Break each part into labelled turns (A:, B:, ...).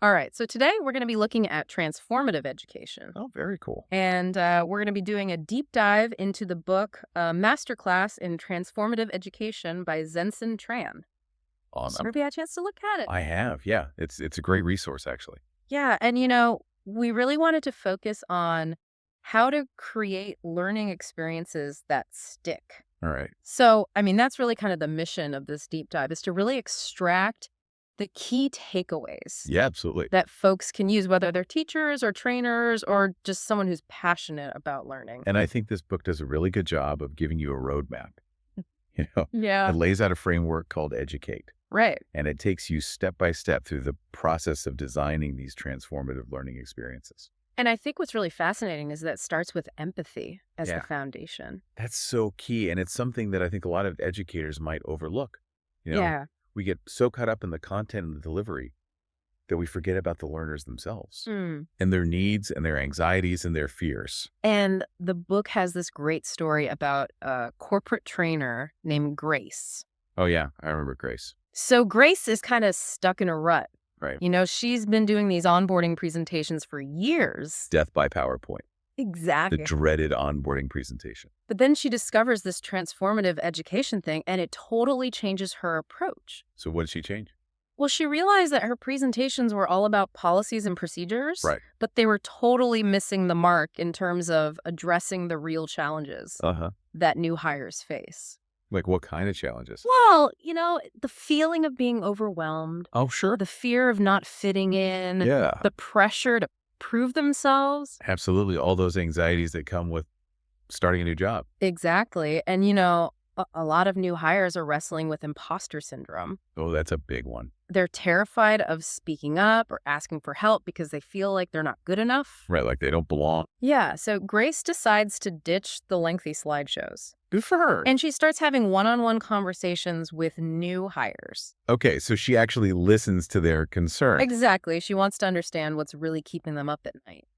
A: All right, so today we're going to be looking at transformative education.
B: Oh, very cool.
A: And we're going to be doing a deep dive into the book Masterclass in Transformative Education by Zenson Tran. So
B: Awesome.
A: have you had a chance to look at it?
B: I have, yeah. It's a great resource, actually.
A: Yeah, and we really wanted to focus on how to create learning experiences that stick.
B: All right.
A: So, I mean, that's really kind of the mission of this deep dive is to really extract the key takeaways
B: Yeah, absolutely.
A: that folks can use, whether they're teachers or trainers or just someone who's passionate about learning.
B: And I think this book does a really good job of giving you a roadmap. You know,
A: Yeah.
B: it lays out a framework called Educate,
A: Right.
B: and it takes you step by step through the process of designing these transformative learning experiences.
A: And I think what's really fascinating is that it starts with empathy as the
B: Yeah,
A: foundation.
B: that's so key. And it's something that I think a lot of educators might overlook. You know,
A: Yeah.
B: we get so caught up in the content and the delivery that we forget about the learners themselves
A: Mm.
B: and their needs and their anxieties and their fears.
A: And the book has this great story about a corporate trainer named Grace.
B: Oh, yeah. I remember Grace.
A: So Grace is kind of stuck in a rut.
B: Right.
A: She's been doing these onboarding presentations for years.
B: Death by PowerPoint, the
A: Exactly.
B: dreaded onboarding presentation.
A: But then she discovers this transformative education thing, and it totally changes her approach.
B: So what did she change?
A: Well, she realized that her presentations were all about policies and procedures,
B: Right.
A: but they were totally missing the mark in terms of addressing the real challenges
B: Uh-huh.
A: that new hires face.
B: Like what kind of challenges?
A: Well, the feeling of being overwhelmed,
B: Oh, sure.
A: the fear of not fitting in,
B: Yeah,
A: the pressure to prove themselves.
B: absolutely. All those anxieties that come with starting a new job.
A: Exactly. And, a lot of new hires are wrestling with imposter syndrome.
B: Oh, that's a big one.
A: They're terrified of speaking up or asking for help because they feel like they're not good enough.
B: Right, like they don't belong.
A: Yeah, so Grace decides to ditch the lengthy slideshows.
B: Good for her.
A: And she starts having one-on-one conversations with new hires.
B: Okay, so she actually listens to their concerns.
A: Exactly. She wants to understand what's really keeping them up at night.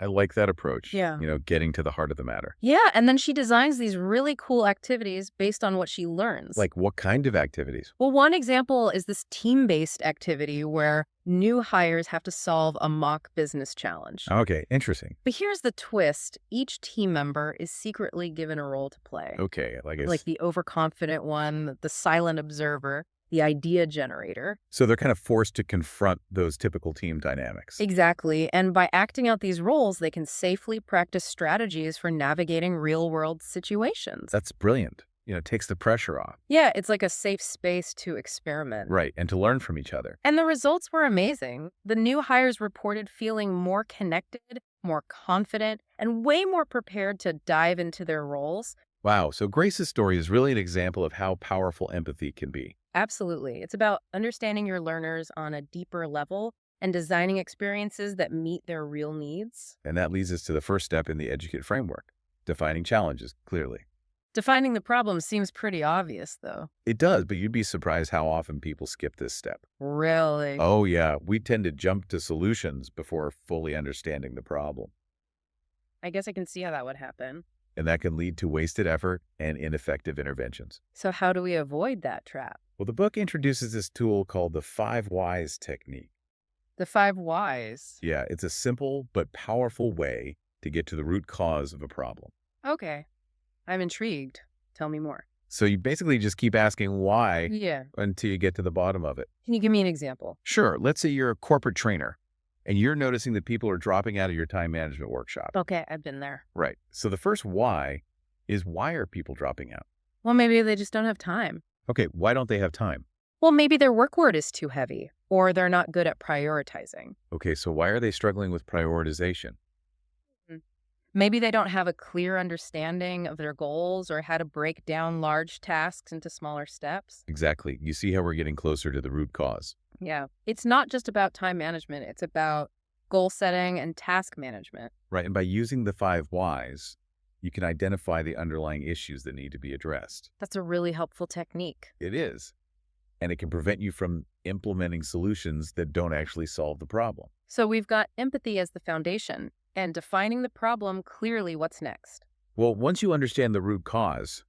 B: I like that approach.
A: Yeah.
B: Getting to the heart of the matter.
A: Yeah, and then she designs these really cool activities based on what she learns.
B: Like what kind of activities?
A: Well, one example is this team-based activity where new hires have to solve a mock business challenge.
B: Okay, interesting.
A: But here's the twist. Each team member is secretly given a role to play.
B: Okay, like
A: Like the overconfident one, the silent observer, the idea generator.
B: so they're kind of forced to confront those typical team dynamics.
A: Exactly. And by acting out these roles, they can safely practice strategies for navigating real-world situations.
B: That's brilliant. It takes the pressure off.
A: Yeah, it's like a safe space to experiment.
B: Right, and to learn from each other.
A: And the results were amazing. The new hires reported feeling more connected, more confident, and way more prepared to dive into their roles.
B: Wow, so Grace's story is really an example of how powerful empathy can be.
A: Absolutely. It's about understanding your learners on a deeper level and designing experiences that meet their real needs.
B: And that leads us to the first step in the Educate framework, defining challenges clearly.
A: Defining the problem seems pretty obvious, though.
B: It does, but you'd be surprised how often people skip this step.
A: Really?
B: Oh, yeah, we tend to jump to solutions before fully understanding the problem.
A: I guess I can see how that would happen.
B: And that can lead to wasted effort and ineffective interventions.
A: So how do we avoid that trap?
B: Well, the book introduces this tool called the 5 whys technique.
A: The 5 whys.
B: Yeah, it's a simple but powerful way to get to the root cause of a problem.
A: Okay. I'm intrigued. Tell me more.
B: So you basically just keep asking why
A: Yeah.
B: until you get to the bottom of it.
A: Can you give me an example?
B: Sure, let's say you're a corporate trainer and you're noticing that people are dropping out of your time management workshop.
A: Okay, I've been there.
B: Right. So the first why is why are people dropping out?
A: Well, maybe they just don't have time.
B: Okay, why don't they have time?
A: Well, maybe their workload is too heavy, or they're not good at prioritizing.
B: Okay, so why are they struggling with prioritization?
A: Mm. Maybe they don't have a clear understanding of their goals or how to break down large tasks into smaller steps.
B: Exactly. You see how we're getting closer to the root cause.
A: Yeah. It's not just about time management. It's about goal setting and task management.
B: Right. And by using the 5 whys, you can identify the underlying issues that need to be addressed.
A: That's a really helpful technique.
B: It is. And it can prevent you from implementing solutions that don't actually solve the problem.
A: So we've got empathy as the foundation and defining the problem clearly. What's next?
B: Well, once you understand the root cause,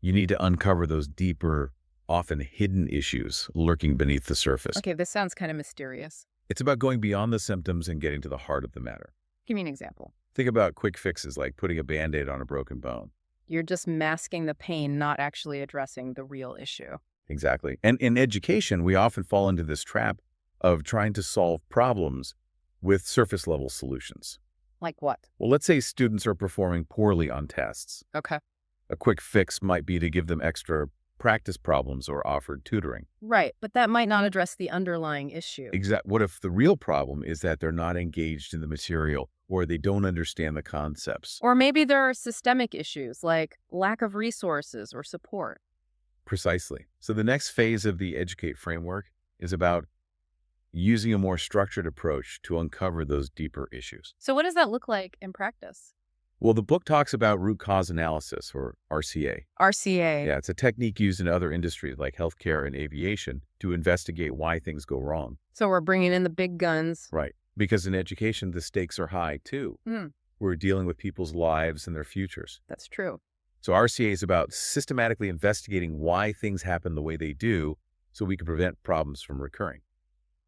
B: you need to uncover those deeper, often hidden issues lurking beneath the surface.
A: Okay, this sounds kind of mysterious.
B: It's about going beyond the symptoms and getting to the heart of the matter.
A: Give me an example.
B: Think about quick fixes like putting a Band-Aid on a broken bone.
A: You're just masking the pain, not actually addressing the real issue.
B: Exactly. And in education, we often fall into this trap of trying to solve problems with surface level solutions.
A: Like what?
B: Well, let's say students are performing poorly on tests.
A: Okay.
B: A quick fix might be to give them extra practice problems or offered tutoring.
A: Right, but that might not address the underlying issue.
B: What if the real problem is that they're not engaged in the material or they don't understand the concepts?
A: Or maybe there are systemic issues like lack of resources or support.
B: Precisely. So the next phase of the Educate framework is about using a more structured approach to uncover those deeper issues.
A: So what does that look like in practice?
B: Well, the book talks about root cause analysis, or RCA.
A: RCA.
B: Yeah, it's a technique used in other industries like healthcare and aviation to investigate why things go wrong.
A: So we're bringing in the big guns.
B: Right. Because in education, the stakes are high too. We're dealing with people's lives and their futures.
A: That's true.
B: So RCA is about systematically investigating why things happen the way they do so we can prevent problems from recurring.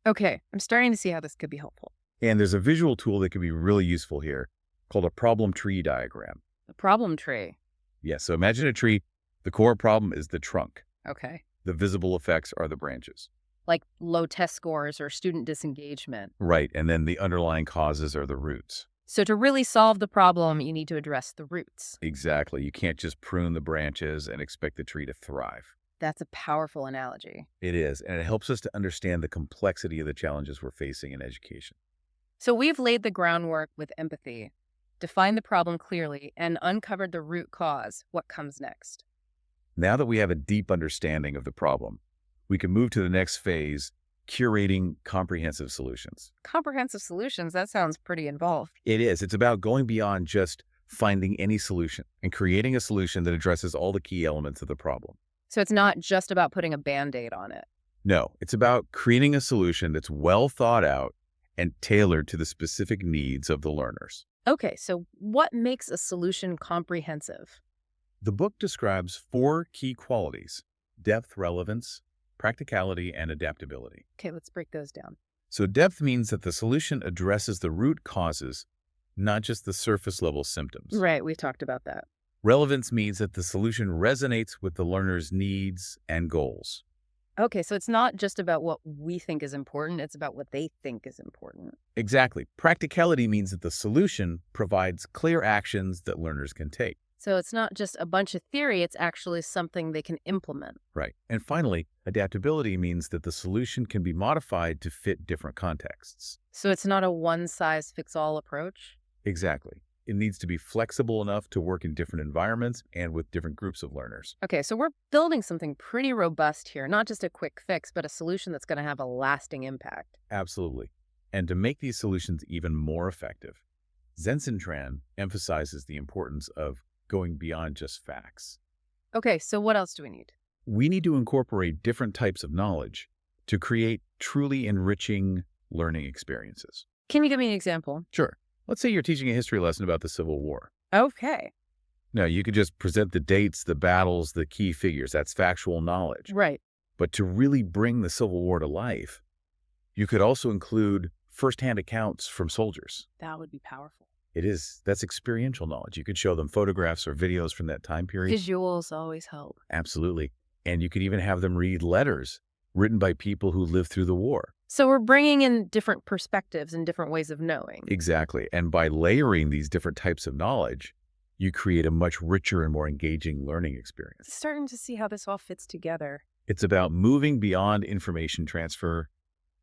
A: Okay, I'm starting to see how this could be helpful.
B: And there's a visual tool that can be really useful here called a problem tree diagram.
A: The problem tree.
B: Yeah, so imagine a tree. The core problem is the trunk.
A: Okay.
B: The visible effects are the branches.
A: Like low test scores or student disengagement.
B: Right, and then the underlying causes are the roots.
A: So to really solve the problem, you need to address the roots.
B: Exactly. You can't just prune the branches and expect the tree to thrive.
A: That's a powerful analogy.
B: It is, and it helps us to understand the complexity of the challenges we're facing in education.
A: So we've laid the groundwork with empathy, defined the problem clearly, and uncovered the root cause. What comes next?
B: Now that we have a deep understanding of the problem, we can move to the next phase, curating comprehensive solutions.
A: Comprehensive solutions, that sounds pretty involved.
B: It is. It's about going beyond just finding any solution and creating a solution that addresses all the key elements of the problem.
A: So it's not just about putting a Band-Aid on it.
B: No, it's about creating a solution that's well thought out and tailored to the specific needs of the learners.
A: Okay, so what makes a solution comprehensive?
B: The book describes 4 key qualities: depth, relevance, practicality, and adaptability.
A: Okay, let's break those down.
B: So depth means that the solution addresses the root causes, not just the surface level symptoms.
A: Right, we talked about that.
B: Relevance means that the solution resonates with the learner's needs and goals.
A: Okay, so it's not just about what we think is important, it's about what they think is important.
B: Exactly. Practicality means that the solution provides clear actions that learners can take.
A: So it's not just a bunch of theory, it's actually something they can implement.
B: Right. And finally, adaptability means that the solution can be modified to fit different contexts.
A: So it's not a one-size-fits-all approach?
B: Exactly. It needs to be flexible enough to work in different environments and with different groups of learners.
A: Okay, so we're building something pretty robust here, not just a quick fix, but a solution that's going to have a lasting impact.
B: Absolutely. And to make these solutions even more effective, Zenson Tran emphasizes the importance of going beyond just facts.
A: Okay, so what else do we need?
B: We need to incorporate different types of knowledge to create truly enriching learning experiences.
A: Can you give me an example?
B: Sure. Let's say you're teaching a history lesson about the Civil War.
A: Okay.
B: Now, you could just present the dates, the battles, the key figures. That's factual knowledge.
A: Right.
B: But to really bring the Civil War to life, you could also include firsthand accounts from soldiers.
A: That would be powerful.
B: It is. That's experiential knowledge. You could show them photographs or videos from that time period.
A: Visuals always help.
B: Absolutely. And you could even have them read letters written by people who lived through the war.
A: So we're bringing in different perspectives and different ways of knowing.
B: Exactly. And by layering these different types of knowledge, you create a much richer and more engaging learning experience.
A: Starting to see how this all fits together.
B: It's about moving beyond information transfer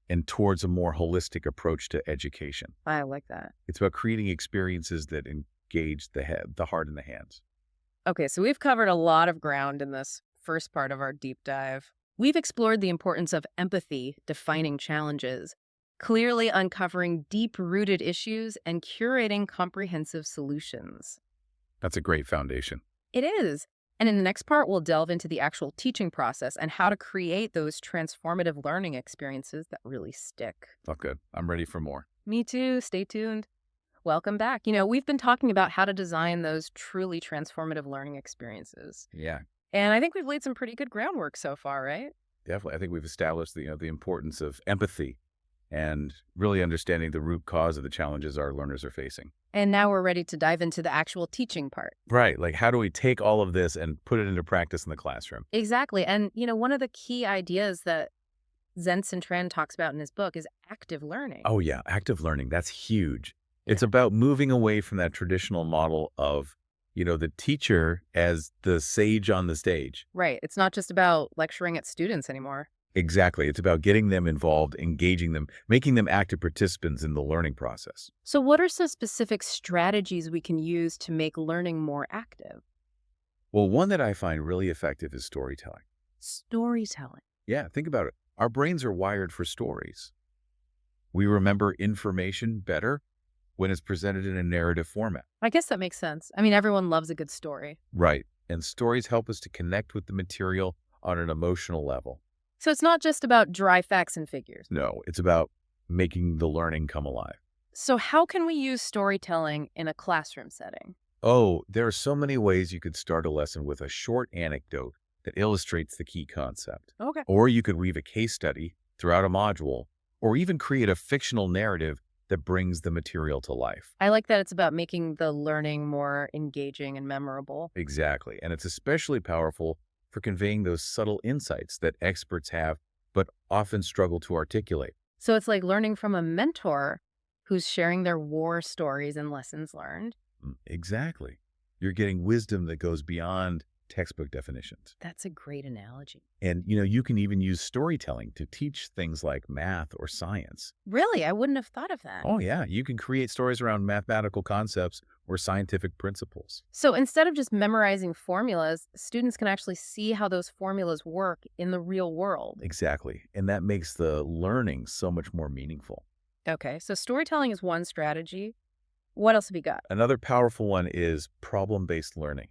B: and towards a more holistic approach to education.
A: I like that.
B: It's about creating experiences that engage the head, the heart, and the hands.
A: Okay, so we've covered a lot of ground in this first part of our deep dive. We've explored the importance of empathy, defining challenges, clearly uncovering deep-rooted issues, and curating comprehensive solutions.
B: That's a great foundation.
A: It is. And in the next part, we'll delve into the actual teaching process and how to create those transformative learning experiences that really stick.
B: Oh, good. I'm ready for more.
A: Me too. Stay tuned. Welcome back. We've been talking about how to design those truly transformative learning experiences.
B: Yeah,
A: And I think we've laid some pretty good groundwork so far, right?
B: definitely. I think we've established the importance of empathy and really understanding the root cause of the challenges our learners are facing.
A: And now we're ready to dive into the actual teaching part.
B: Right. Like, how do we take all of this and put it into practice in the classroom?
A: Exactly. And, one of the key ideas that Zenson Tran talks about in his book is active learning.
B: Oh, yeah. Active learning. That's huge.
A: Yeah.
B: It's about moving away from that traditional model of, the teacher as the sage on the stage.
A: Right. It's not just about lecturing at students anymore.
B: Exactly. It's about getting them involved, engaging them, making them active participants in the learning process.
A: So, what are some specific strategies we can use to make learning more active?
B: Well, one that I find really effective is storytelling.
A: Storytelling.
B: Yeah, think about it. Our brains are wired for stories. We remember information better when it's presented in a narrative format.
A: I guess that makes sense. I mean, everyone loves a good story.
B: Right. And stories help us to connect with the material on an emotional level.
A: So, it's not just about dry facts and figures.
B: No, it's about making the learning come alive.
A: So, how can we use storytelling in a classroom setting?
B: Oh, there are so many ways you could start a lesson with a short anecdote that illustrates the key concept.
A: Okay.
B: Or you could weave a case study throughout a module, or even create a fictional narrative that brings the material to life.
A: I like that it's about making the learning more engaging and memorable.
B: Exactly. And it's especially powerful for conveying those subtle insights that experts have, but often struggle to articulate.
A: So, it's like learning from a mentor who's sharing their war stories and lessons learned.
B: Exactly. You're getting wisdom that goes beyond textbook definitions.
A: That's a great analogy.
B: And, you can even use storytelling to teach things like math or science.
A: Really? I wouldn't have thought of that.
B: Oh, yeah. You can create stories around mathematical concepts or scientific principles.
A: So, instead of just memorizing formulas, students can actually see how those formulas work in the real world.
B: Exactly. And that makes the learning so much more meaningful.
A: Okay, so storytelling is one strategy. What else have we got?
B: Another powerful one is problem-based learning.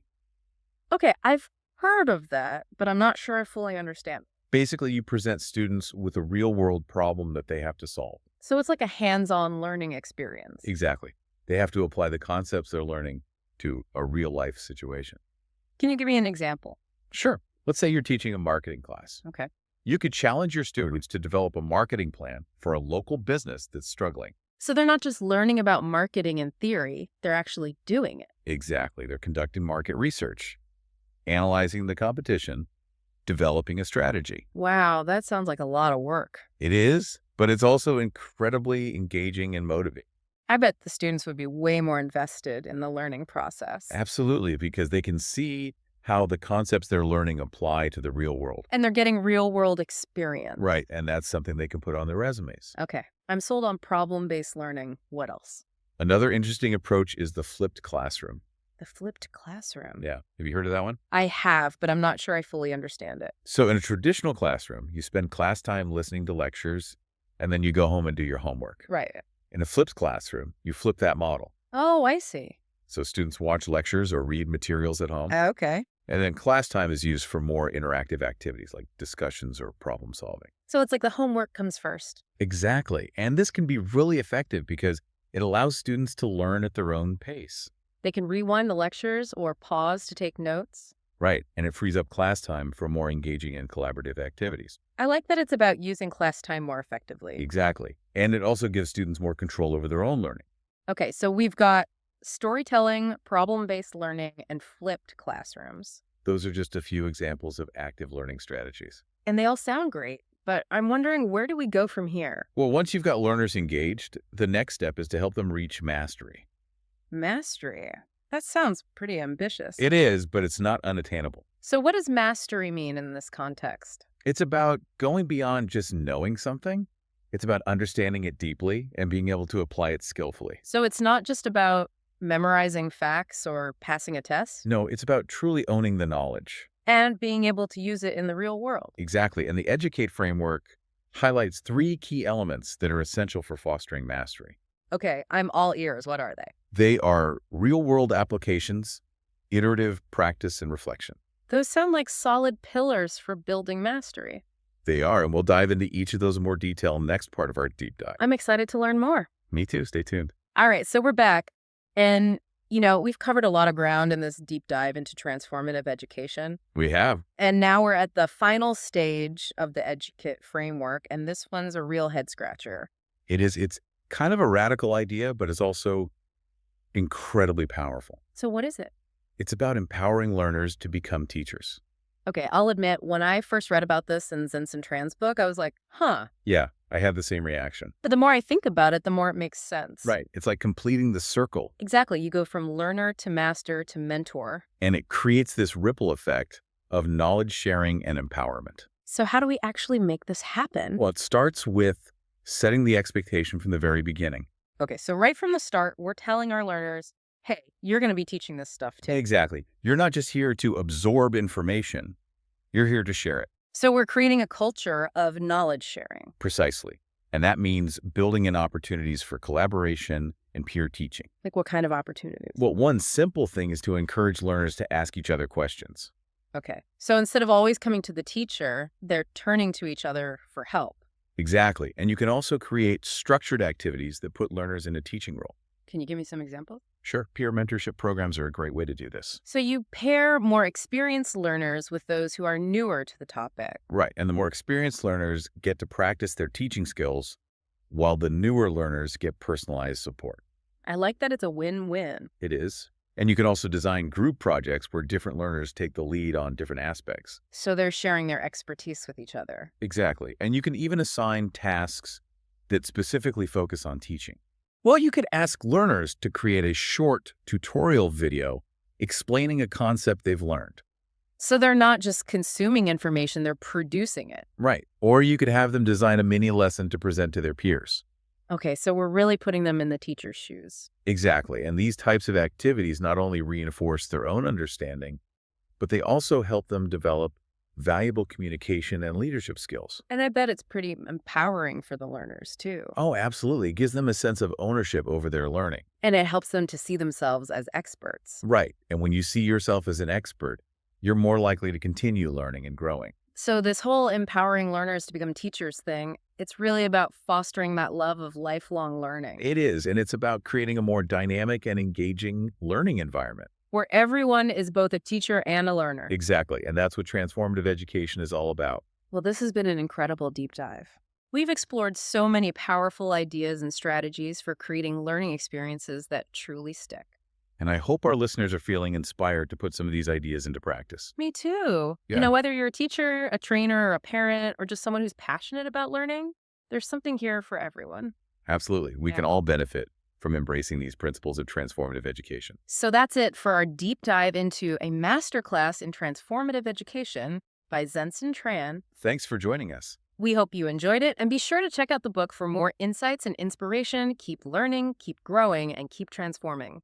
A: Okay, I've heard of that, but I'm not sure I fully understand.
B: Basically, you present students with a real-world problem that they have to solve.
A: So, it's like a hands-on learning experience.
B: Exactly. They have to apply the concepts they're learning to a real-life situation.
A: Can you give me an example?
B: Sure. Let's say you're teaching a marketing class.
A: Okay.
B: You could challenge your students to develop a marketing plan for a local business that's struggling.
A: So, they're not just learning about marketing in theory, they're actually doing it.
B: Exactly. They're conducting market research, analyzing the competition, developing a strategy.
A: Wow, that sounds like a lot of work.
B: It is, but it's also incredibly engaging and motivating.
A: I bet the students would be way more invested in the learning process.
B: Absolutely, because they can see how the concepts they're learning apply to the real world.
A: And they're getting real world experience.
B: Right. And that's something they can put on their resumes.
A: Okay, I'm sold on problem-based learning. What else?
B: Another interesting approach is the flipped classroom.
A: The flipped classroom.
B: Yeah. Have you heard of that one?
A: I have, but I'm not sure I fully understand it.
B: So in a traditional classroom, you spend class time listening to lectures, and then you go home and do your homework.
A: Right.
B: In a flipped classroom, you flip that model.
A: Oh, I see.
B: So students watch lectures or read materials at home.
A: Okay.
B: And then class time is used for more interactive activities like discussions or problem solving.
A: So, it's like the homework comes first.
B: Exactly. And this can be really effective because it allows students to learn at their own pace.
A: They can rewind the lectures or pause to take notes.
B: Right. And it frees up class time for more engaging and collaborative activities.
A: I like that it's about using class time more effectively.
B: Exactly. And it also gives students more control over their own learning.
A: Okay, so we've got storytelling, problem-based learning, and flipped classrooms.
B: Those are just a few examples of active learning strategies.
A: And they all sound great, but I'm wondering, where do we go from here?
B: Well, once you've got learners engaged, the next step is to help them reach mastery.
A: Mastery. That sounds pretty ambitious.
B: It is, but it's not unattainable.
A: So, what does mastery mean in this context?
B: It's about going beyond just knowing something. It's about understanding it deeply and being able to apply it skillfully.
A: So, it's not just about memorizing facts or passing a test,
B: No, it's about truly owning the knowledge.
A: and being able to use it in the real world.
B: Exactly. And the Educate framework highlights 3 key elements that are essential for fostering mastery.
A: Okay, I'm all ears. What are they?
B: They are real-world applications, iterative practice, and reflection.
A: Those sound like solid pillars for building mastery.
B: They are, and we'll dive into each of those in more detail next part of our deep dive.
A: I'm excited to learn more.
B: Me too. Stay tuned.
A: All right, so we're back. And, we've covered a lot of ground in this deep dive into transformative education.
B: We have.
A: And now we're at the final stage of the Educate framework, and this one's a real head scratcher.
B: It's kind of a radical idea, but it's also incredibly powerful.
A: So what is it?
B: It's about empowering learners to become teachers.
A: Okay, I'll admit, when I first read about this in Zenson Tran's book, I was like, huh.
B: Yeah, I had the same reaction.
A: But the more I think about it, the more it makes sense.
B: Right. It's like completing the circle,
A: Exactly. You go from learner to master to mentor.
B: and it creates this ripple effect of knowledge sharing and empowerment.
A: So how do we actually make this happen?
B: Well, it starts with setting the expectation from the very beginning.
A: Okay, so right from the start, we're telling our learners, hey, you're going to be teaching this stuff too.
B: Exactly. You're not just here to absorb information, you're here to share it.
A: So we're creating a culture of knowledge sharing.
B: Precisely. And that means building in opportunities for collaboration and peer teaching.
A: Like what kind of opportunities?
B: Well, one simple thing is to encourage learners to ask each other questions.
A: Okay, so instead of always coming to the teacher, they're turning to each other for help.
B: Exactly. And you can also create structured activities that put learners in a teaching role.
A: Can you give me some examples?
B: Sure, peer mentorship programs are a great way to do this.
A: So you pair more experienced learners with those who are newer to the topic.
B: Right. And the more experienced learners get to practice their teaching skills, while the newer learners get personalized support.
A: I like that it's a win-win.
B: It is. And you can also design group projects where different learners take the lead on different aspects.
A: So they're sharing their expertise with each other.
B: Exactly. And you can even assign tasks that specifically focus on teaching. Well, you could ask learners to create a short tutorial video explaining a concept they've learned.
A: So they're not just consuming information, they're producing it.
B: Right. Or you could have them design a mini lesson to present to their peers.
A: Okay, so we're really putting them in the teacher's shoes.
B: Exactly. And these types of activities not only reinforce their own understanding, but they also help them develop valuable communication and leadership skills.
A: And I bet it's pretty empowering for the learners, too.
B: Oh, absolutely. It gives them a sense of ownership over their learning.
A: And it helps them to see themselves as experts.
B: Right. And when you see yourself as an expert, you're more likely to continue learning and growing.
A: So this whole empowering learners to become teachers thing, it's really about fostering that love of lifelong learning,
B: It is. And it's about creating a more dynamic and engaging learning environment.
A: where everyone is both a teacher and a learner.
B: Exactly. And that's what transformative education is all about.
A: Well, this has been an incredible deep dive. We've explored so many powerful ideas and strategies for creating learning experiences that truly stick.
B: And I hope our listeners are feeling inspired to put some of these ideas into practice.
A: Me too.
B: Yeah.
A: You know, whether you're a teacher, a trainer, or a parent, or just someone who's passionate about learning, there's something here for everyone.
B: Absolutely. We can
A: Yeah.
B: all benefit from embracing these principles of transformative education.
A: So that's it for our deep dive into a masterclass in transformative education by Zenson Tran.
B: Thanks for joining us.
A: We hope you enjoyed it, and be sure to check out the book for more insights and inspiration. Keep learning, keep growing, and keep transforming.